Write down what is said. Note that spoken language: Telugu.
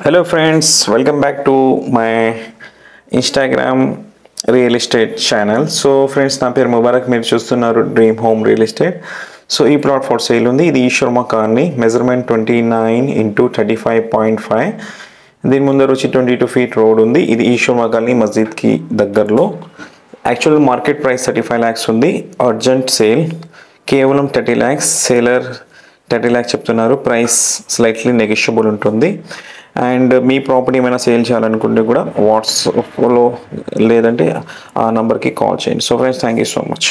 Hello friends, welcome back to my Instagram real estate channel. So friends, నా పేరు ముబారక్, మీరు చూస్తున్నారు dream home real estate. So ఈ ప్లాట్ ఫర్ సేల్ ఉంది. ఇది ఈశ్వర్మ కాలనీ, మెజర్మెంట్ 29x35.5. దీని ముందర వచ్చి 22 feet రోడ్ ఉంది. ఇది ఈశ్వర్మ కాలనీ మస్జిద్కి దగ్గరలో. యాక్చువల్ మార్కెట్ ప్రైస్ 35 lakhs ఉంది. అర్జెంట్ సేల్ కేవలం 30 lakhs, సేలర్ 30 lakhs చెప్తున్నారు. ప్రైస్ స్లైట్లీ నెగోషియబుల్ ఉంటుంది. అండ్ మీ ప్రాపర్టీ ఏమైనా సేల్ చేయాలనుకుంటే కూడా వాట్సాప్లో లేదంటే ఆ నెంబర్కి కాల్ చేయండి. So friends, thank you so much.